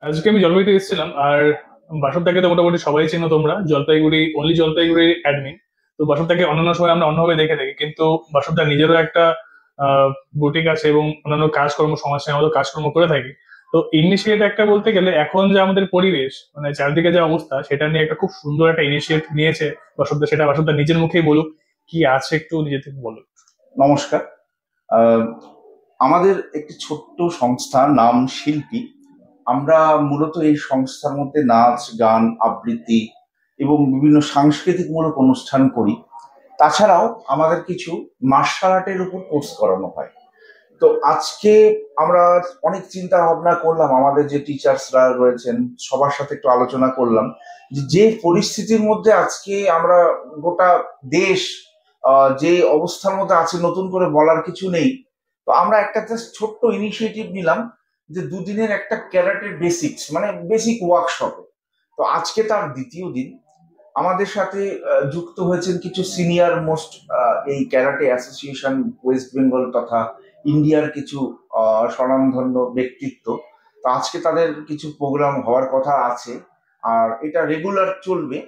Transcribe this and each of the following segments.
আজকে আমি জলপাইগুড়ি এসেছিলাম। আর বাসবটাকে তো মোটামুটি সবাই চেনো তোমরা, জলপাইগুড়ি অনলি জলপাইগুড়ি অ্যাডমিন। তো বাসবটাকে অন্যান্য সময় আমরা অন্যভাবে দেখে থাকি, কিন্তু বাসবটা নিজেরও একটা বুটিক আছে এবং অন্যান্য কাজকর্ম, সমাজসেবার মতো কাজকর্ম করে থাকি। তো ইনিশিয়েট একটা বলতে গেলে এখন যে আমাদের পরিবেশ, মানে চারদিকে যে অবস্থা, সেটা নিয়ে একটা খুব সুন্দর একটা ইনিশিয়েট নিয়েছে বাসবটা। সেটা বাসবটা নিজের মুখেই বলুক, কি আছে একটু নিজে থেকে বলো। নমস্কার। আহ, আমাদের একটি ছোট্ট সংস্থা, নাম শিল্পী। আমরা মূলত এই সংস্থার মধ্যে নাচ, গান, আবৃত্তি এবং বিভিন্ন সাংস্কৃতিকমূলক অনুষ্ঠান করি। তাছাড়াও আমাদের কিছু মার্শাল আর্টের উপর কোর্স করানো হয়। তো আজকে আমরা অনেক চিন্তা ভাবনা করলাম, আমাদের যে টিচার্সরা রয়েছেন সবার সাথে একটু আলোচনা করলাম যে পরিস্থিতির মধ্যে আজকে আমরা গোটা দেশ যে অবস্থার মধ্যে আছে, নতুন করে বলার কিছু নেই। তো আমরা একটা জাস্ট ছোট্ট ইনিশিয়েটিভ নিলাম যে দুদিনের একটা ক্যারাটের বেসিক্স, মানে বেসিক ওয়ার্কশপ। তো আজকে তার দ্বিতীয় দিন। আমাদের সাথে যুক্ত হয়েছেন কিছু সিনিয়র মোস্ট এই ক্যারাটে অ্যাসোসিয়েশন ওয়েস্ট বেঙ্গল তথা ইন্ডিয়ার কিছু স্বনামধন্য ব্যক্তিত্ব। তো আজকে তাদের কিছু প্রোগ্রাম হওয়ার কথা আছে, আর এটা রেগুলার চলবে।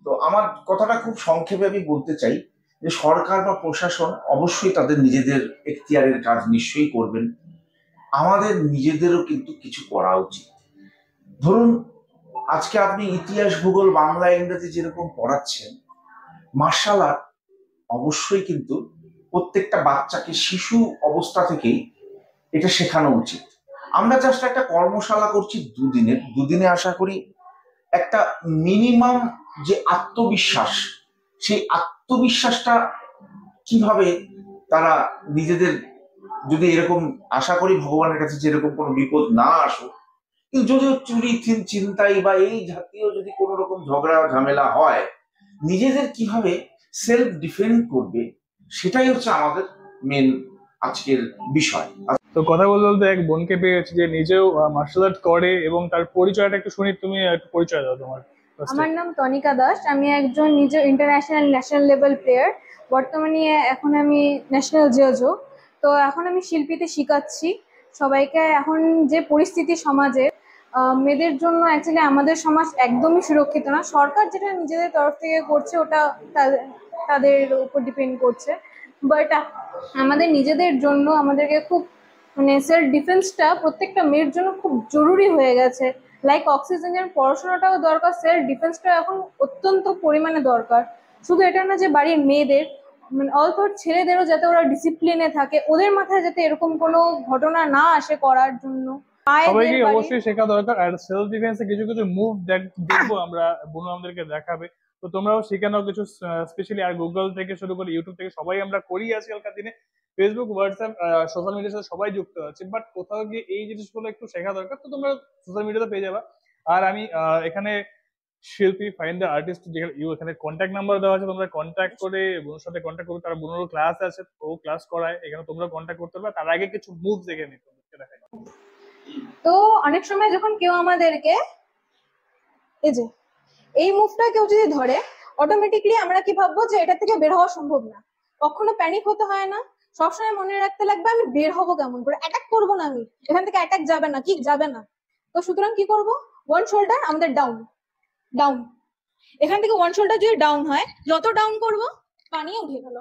তো আমার কথাটা খুব সংক্ষেপে আমি বলতে চাই যে সরকার বা প্রশাসন অবশ্যই তাদের নিজেদের এখতিয়ারের কাজ নিশ্চয়ই করবেন। আমাদের নিজেদেরও কিন্তু কিছু করা উচিত। ধরুন, আজকে আপনি ইতিহাস, ভূগোল, বাংলা, ইংরেজি যেরকম পড়াচ্ছেন, মার্শাল আর্ট অবশ্যই কিন্তু প্রত্যেকটা বাচ্চাকে শিশু অবস্থা থেকেই এটা শেখানো উচিত। আমরা জাস্ট একটা কর্মশালা করছি দুদিনের, দুদিনে আশা করি একটা মিনিমাম যে আত্মবিশ্বাস, সেই আত্মবিশ্বাসটা কিভাবে তারা নিজেদের, যদি এরকম আশা করি ভগবানের কাছে যে এরকম কোনো বিপদ না আসুক, কিন্তু যদিও চুরি চিন্তাই বা এই জাতীয় যদি কোনো রকম ঝগড়া ঝামেলা হয়, নিজেদের কিভাবে সেলফ ডিফেন্ড করবে, সেটাই হচ্ছে আমাদের মেন আজকের বিষয়। তো কথা বলতে বলতে এক বোনকে পেয়েছি যে নিজেও মার্শাল আর্ট করে, এবং তার পরিচয়টা একটু শুনি। তুমি একটু পরিচয় দাও তোমার ফার্স্টে। আমার নাম তনিকা দাস। আমি একজন নিজে ইন্টারন্যাশনাল ন্যাশনাল লেভেল প্লেয়ার। বর্তমানে এখন আমি ন্যাশনাল জজও। তো এখন আমি শিল্পীতে শিখাচ্ছি সবাইকে। এখন যে পরিস্থিতি সমাজে, মেয়েদের জন্য অ্যাকচুয়ালি আমাদের সমাজ একদমই সুরক্ষিত না। সরকার যেটা নিজেদের তরফ থেকে করছে ওটা তাদের উপর ডিপেন্ড করছে। বাট আমাদের নিজেদের জন্য আমাদেরকে খুব, মানে সেলফ ডিফেন্সটা প্রত্যেকটা মেয়ের জন্য খুব জরুরি হয়ে গেছে। লাইক অক্সিজেনের পড়াশোনাটাও দরকার, সেলফ ডিফেন্সটা এখন অত্যন্ত পরিমাণে দরকার। শুধু এটা না যে বাড়ির মেয়েদের, মানে অল্প ছেলেদেরও যাতে ওরা ডিসিপ্লিনে থাকে, ওদের মাথায় যাতে এরকম কোনো ঘটনা না আসে করার জন্য। মায়েদের সবাইকে বাড়ির অবশ্যই শেখা দরকার। আর সেলফ ডিফেন্সে কিছু কিছু মুভ দেখবো আমরা, বুনু আমাদেরকে দেখাবে। তো তোমরাও শিখে নাও কিছু স্পেশালি। আর গুগল থেকে শুরু করে ইউটিউব থেকে সবাই আমরা করি আজকালকার দিনে। ফেসবুক, হোয়াটসঅ্যাপ, সোশ্যাল মিডিয়ার সাথে সবাই যুক্ত আছে, বাট কোথাও গিয়ে এই জিনিসগুলো একটু শেখা দরকার। তো তোমরা সোশ্যাল মিডিয়াতে পেয়ে যাবা। আর আমি এখানে শিল্পী ফাইন্ড দ্য আর্টিস্ট, যেখানে এখানে কন্ট্যাক্ট নাম্বার দেওয়া আছে, তোমরা কন্ট্যাক্ট করে বোনের সাথে কন্ট্যাক্ট করবে। তার বোনেরও ক্লাস আছে, ও ক্লাস করায়, এখানে তোমরা কন্ট্যাক্ট করতে পারবে। তার আগে কিছু মুভ দেখে নিতে দেখাই। তো অনেক সময় যখন কেউ আমাদেরকে, এই যে এই মুভটা কেউ যদি ধরে, অটোমেটিকলি আমরা কি ভাববো যে এটা থেকে বের হওয়া সম্ভব না। কখনো প্যানিক হতে হয় না। সবসময় মনে রাখতে লাগবে আমি বের হবো কেমন করে, অ্যাটাক করবো না, আমি এখান থেকে অ্যাটাক যাবে না, কি যাবে না। তো সুতরাং কি করব, ওয়ান শোল্ডার আমাদের ডাউন, ডাউন। এখান থেকে ওয়ান শোল্ডার যদি ডাউন হয়, যত ডাউন করব পানিও উঠে গেল।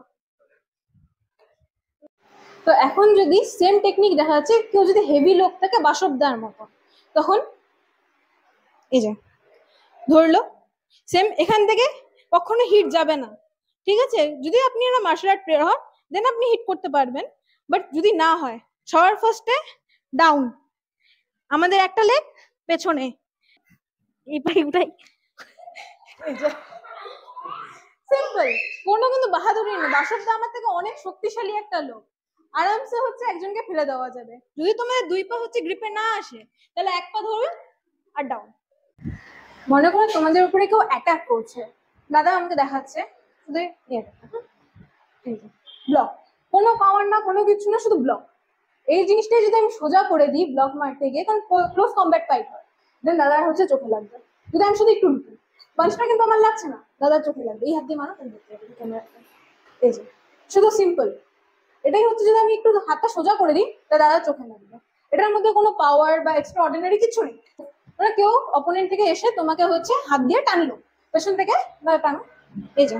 তো এখন যদি সেম টেকনিক দেখা যাচ্ছে কেউ যদি হেভি লোক থাকে বাসবদার মতো, তখন এই যে ধরলো, সেম এখান থেকে কখনো হিট যাবে না। ঠিক আছে, যদি আপনি একটা মার্শাল আর্ট প্লেয়ার হন দেন আপনি হিট করতে পারবেন। বাট যদি না হয়, সবার ফার্স্টে ডাউন, আমাদের একটা লেগ পেছনে, এটাই ওটাই সিম্পল। কোনো কিন্তু বাহাদুরি নেই। বাসবদা আমার থেকে অনেক শক্তিশালী একটা লোক, আরামসে হচ্ছে একজনকে ফেলে দেওয়া যাবে। যদি তোমাদের দুই পা হচ্ছে গ্রিপে না আসে, তাহলে এক পা ধরুন আর ডাউন। মনে করো তোমাদের উপরে কেউ অ্যাটাক করছে, দাদা আমাকে দেখাচ্ছে শুধু ব্লক, কোনো পাওয়ার না, কোনো কিছু না, শুধু ব্লক। এই জিনিসটাই যদি আমি সোজা করে দিই ব্লক মারতে গিয়ে, কারণ ক্লোজ কম্ব্যাট ফাইট হয়, দেন দাদার হচ্ছে চোখে লাগবে। যদি আমি শুধু একটু ঢুকি, পাঁচটা কিন্তু আমার লাগছে না, দাদার চোখে লাগবে। এই হাত দিয়ে মারো, এই যে শুধু সিম্পল এটাই হচ্ছে। যদি আমি একটু হাতটা সোজা করে দিই, তা দাদার চোখে লাগবে। এটার মধ্যে কোনো পাওয়ার বা এক্সট্রা অর্ডিনারি কিছু নেই। মানে কেউ অপোনেন্ট থেকে এসে তোমাকে হচ্ছে হাত দিয়ে টানলো পেছন থেকে, টানো, এই যে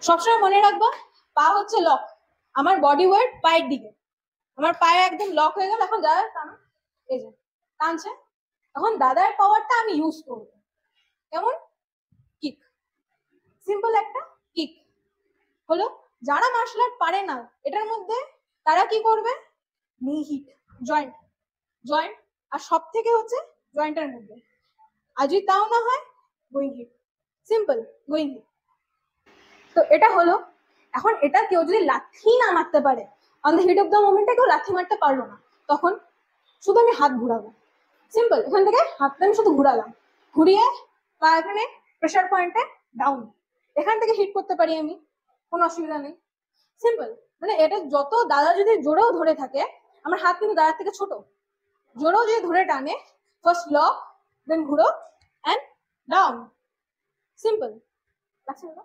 সবসময় মনে রাখবা পা হচ্ছে লক, আমার বডি ওয়েট পায়ের দিকে, আমার পায়ে একদম লক হয়ে গেল। এখন দাদা টানো, এই যে টানছে, এখন দাদার পাওয়ারটা আমি ইউজ করবো। কেমন? কিক, সিম্পল একটা কিক হলো। যারা মার্শাল আর্ট পারে না এটার মধ্যে, তারা কি করবে? নি হিট, জয়েন্ট জয়েন্ট, আর সব থেকে হচ্ছে জয়েন্টের মধ্যে, আর যদি তাও না হয় going heat, simple going heat. তো এটা হলো। এখন এটা কেউ যদি লাথি না মারতে পারে, on the heat of the মোমেন্টে কেউ লাথি মারতে পারলো না, তখন শুধু আমি হাত ঘুরাবো, সিম্পল। এখান থেকে হাতটা আমি শুধু ঘুরালাম, ঘুরিয়ে বা এখানে প্রেশার পয়েন্টে ডাউন, এখান থেকে হিট করতে পারি আমি, কোনো অসুবিধা নেই, সিম্পল। মানে এটা যত দাদা যদি জোরেও ধরে থাকে, আমার হাত কিন্তু দাদার থেকে ছোট, জোরেও যদি ধরে টানে, ফার্স্ট লক, দেন ঘুরো অ্যান্ড ডাউন, সিম্পল। লাগছে না?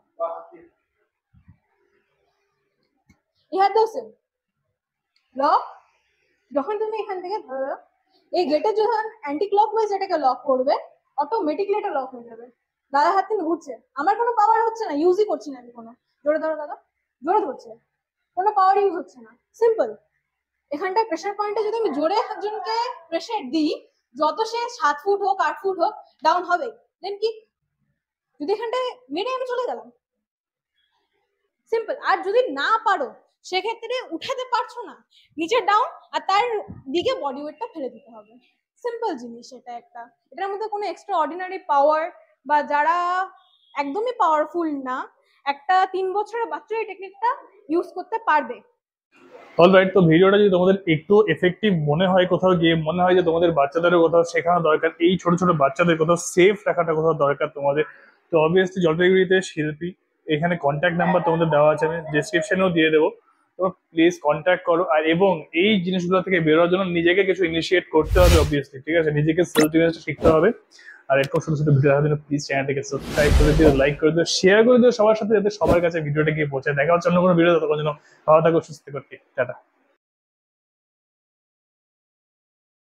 ইহাতেও সেম লক। যখন তুমি এখান থেকে ধরো, এই গেটে যখন অ্যান্টি ক্লকওয়াইজ এটাকে লক করবে, অটোমেটিকলি এটা লক হয়ে যাবে। দাদা হাত কিন্তু ঘুরছে, আমার কোনো পাওয়ার হচ্ছে না, ইউজই করছি না আমি কোনো। জোরে ধরো দাদা, জোরে ধরছে, কোনো পাওয়ার ইউজ হচ্ছে না, সিম্পল। এখানটায় প্রেশার পয়েন্টে যদি আমি জোরে একজনকে প্রেশার দিই, যত সে 7 ফুট হোক 8 ফুট হোক, ডাউন হবে। দেন কি, যদি এখানটায় মেরে আমি চলে গেলাম, সিম্পল। আর যদি না পারো, সেক্ষেত্রে উঠাতে পারছো না, নিচে ডাউন, আর তার দিকে বডি ওয়েটটা ফেলে দিতে হবে, সিম্পল জিনিস। এটা একটা, এটার মধ্যে কোনো এক্সট্রা অর্ডিনারি পাওয়ার বা যারা একদমই পাওয়ারফুল না, একটা 3 বছরের বাচ্চা এই টেকনিকটা ইউজ করতে পারবে। অলরাইট, তো ভিডিওটা যদি তোমাদের একটু এফেক্টিভ মনে হয়, কোথাও গিয়ে মনে হয় যে তোমাদের বাচ্চাদেরও কোথাও শেখানো দরকার, এই ছোট ছোট বাচ্চাদের কোথাও সেফ রাখাটা কোথাও দরকার তোমাদের, তো অবভিয়াসলি জলপাইগুড়িতে শিল্পী, এখানে কন্ট্যাক্ট নাম্বার তোমাদের দেওয়া আছে, আমি ডিসক্রিপশনেও দিয়ে দেবো, তো প্লিজ কন্ট্যাক্ট করো। আর এবং এই জিনিসগুলো থেকে বেরোর জন্য নিজেকে কিছু ইনিশিয়েট করতে হবে অবভিয়াসলি, ঠিক আছে, নিজেকে সেলফ ডিফেন্সটা শিখতে হবে। আর এরকম ছোট ছোট ভিডিও দেখার জন্য প্লিজ চ্যানেলটাকে সাবস্ক্রাইব করে দিও, লাইক করে দিও, শেয়ার করে দিও সবার সাথে, যাতে সবার কাছে ভিডিওটা গিয়ে পৌঁছায়। দেখা হচ্ছে অন্য কোনো ভিডিও, ততক্ষণ যেন ভালো থাকো, সুস্থ থাকো, টাটা।